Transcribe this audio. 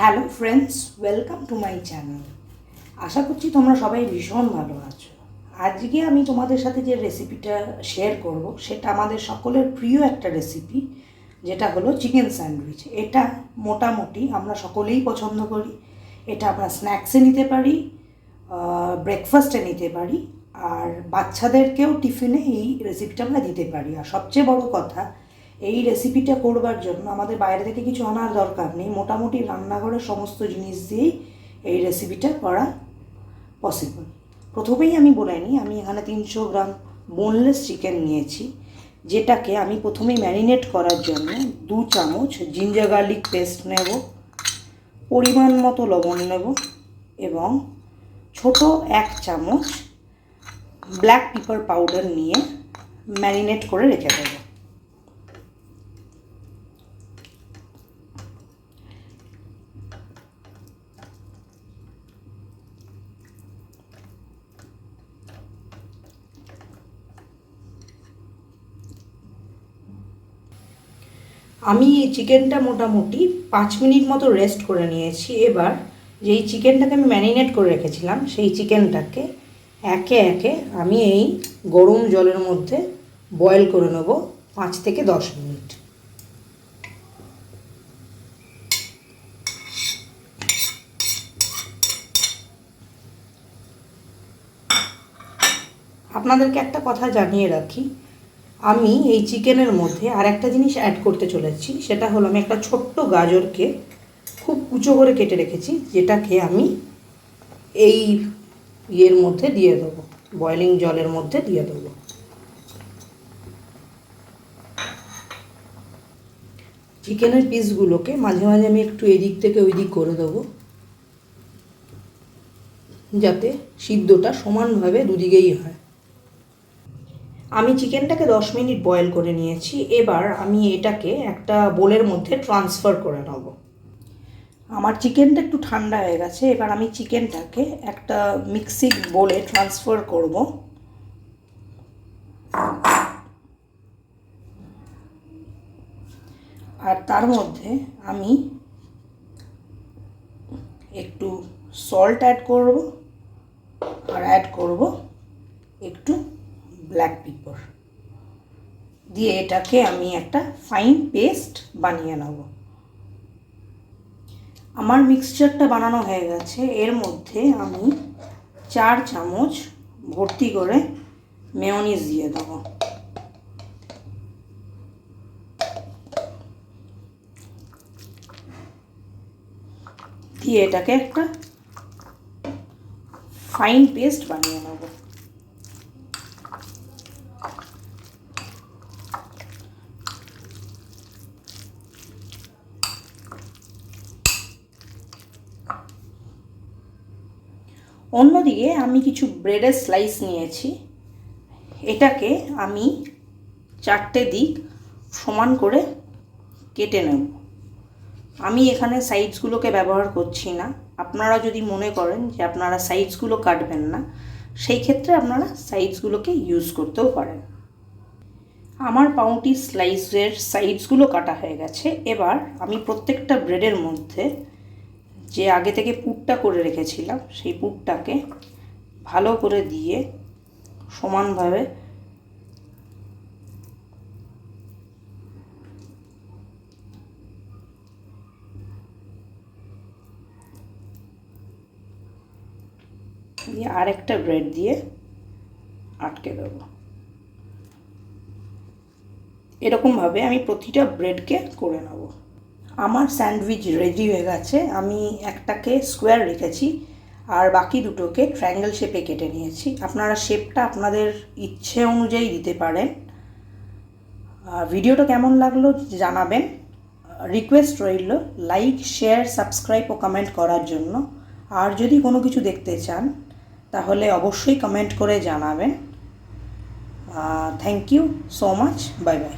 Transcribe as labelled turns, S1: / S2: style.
S1: Hello friends, welcome to my channel. আশা করছি তোমরা সবাই ভীষণ ভালো আছো। আজকে আমি তোমাদের সাথে যে রেসিপিটা শেয়ার করব সেটা আমাদের সকলের প্রিয় একটা রেসিপি, যেটা হলো চিকেন স্যান্ডউইচ। এটা মোটামুটি আমরা সকলেই পছন্দ করি। এটা আমরা স্ন্যাক্সে নিতে পারি, ব্রেকফাস্টে নিতে পারি, আর বাচ্চাদেরকেও টিফিনে এই রেসিপিটা আমরা দিতে পারি। আর সবচেয়ে বড় কথা, এই রেসিপিটা করবার জন্য আমাদের বাইরে থেকে কিছু আনার দরকার নেই। মোটামুটি রান্নাঘরের সমস্ত জিনিস দিয়েই এই রেসিপিটা করা পসিবল। প্রথমেই আমি বলে নিই, আমি এখানে 300 গ্রাম বোনলেস চিকেন নিয়েছি, যেটাকে আমি প্রথমেই ম্যারিনেট করার জন্য 2 চামচ জিঞ্জার গার্লিক পেস্ট নেব, পরিমাণ মতো লবণ নেব এবং ছোট 1 চামচ ব্ল্যাক পেপার পাউডার নিয়ে ম্যারিনেট করে রেখে দেব। আমি এই চিকেনটা মোটামুটি 5 মিনিট মতো রেস্ট করে নিয়েছি। এবার যেই চিকেনটাকে আমি ম্যারিনেট করে রেখেছিলাম সেই চিকেনটাকে একে একে আমি এই গরম জলের মধ্যে বয়েল করে নেব 5 থেকে 10 মিনিট। আপনাদেরকে একটা কথা জানিয়ে রাখি, আমি এই চিকেনের মধ্যে আর একটা জিনিস অ্যাড করতে চলেছি। সেটা হলো, আমি একটা ছোট্ট গাজরকে খুব কুচো করে কেটে রেখেছি, যেটাকে আমি এই ইয়ের মধ্যে দিয়ে দেবো, বয়েলিং জলের মধ্যে দিয়ে দেবো। চিকেনের পিসগুলোকে মাঝে মাঝে আমি একটু এদিক থেকে ওই দিক করে দেবো, যাতে সিদ্ধটা সমানভাবে দুদিকেই হয়। আমি চিকেনটাকে 10 মিনিট বয়েল করে নিয়েছি। এবার আমি এটাকে একটা বোলের মধ্যে ট্রান্সফার করে নেব। আমার চিকেনটা একটু ঠান্ডা হয়ে গেছে। এবার আমি চিকেনটাকে একটা মিক্সিং বোলে ট্রান্সফার করব। আর তার মধ্যে আমি একটু সল্ট অ্যাড করব আর অ্যাড করব একটু ব্ল্যাক পেপার দিয়ে এটাকে আমি একটা ফাইন পেস্ট বানিয়ে নেব। আমার মিক্সচারটা বানানো হয়ে গেছে। এর মধ্যে আমি 4 চামচ ভর্তি করে মেয়োনিজ দিয়ে দেবো। দিয়ে এটাকে একটা ফাইন পেস্ট বানিয়ে নেব। অন্যদিকে আমি কিছু ব্রেডের স্লাইস নিয়েছি। এটাকে আমি 4টে দিক সমান করে কেটে নেব। আমি এখানে সাইডসগুলোকে ব্যবহার করছি না। আপনারা যদি মনে করেন যে আপনারা সাইডসগুলো কাটবেন না, সেই ক্ষেত্রে আপনারা সাইডসগুলোকে ইউজ করতেও পারেন। আমার পাউরুটি স্লাইসের সাইডসগুলো কাটা হয়ে গেছে। এবার আমি প্রত্যেকটা ব্রেডের মধ্যে যে আগে থেকে পুরটা করে রেখেছিলাম সেই পুরটাকে ভালো করে দিয়ে সমানভাবে দিয়ে আরেকটা ব্রেড দিয়ে আটকে দেবো। এরকমভাবে আমি প্রতিটা ব্রেডকে করে নেব। আমার স্যান্ডউইচ রেডি হয়ে গেছে। আমি একটাকে স্কোয়ার রেখেছি আর বাকি দুটোকে ট্রায়াঙ্গেল শেপে কেটে নিয়েছি। আপনারা শেপটা আপনাদের ইচ্ছে অনুযায়ী দিতে পারেন। ভিডিওটা কেমন লাগলো জানাবেন। রিকোয়েস্ট রইল লাইক, শেয়ার, সাবস্ক্রাইব ও কমেন্ট করার জন্য। আর যদি কোনো কিছু দেখতে চান তাহলে অবশ্যই কমেন্ট করে জানাবেন। Thank you so much. Bye by.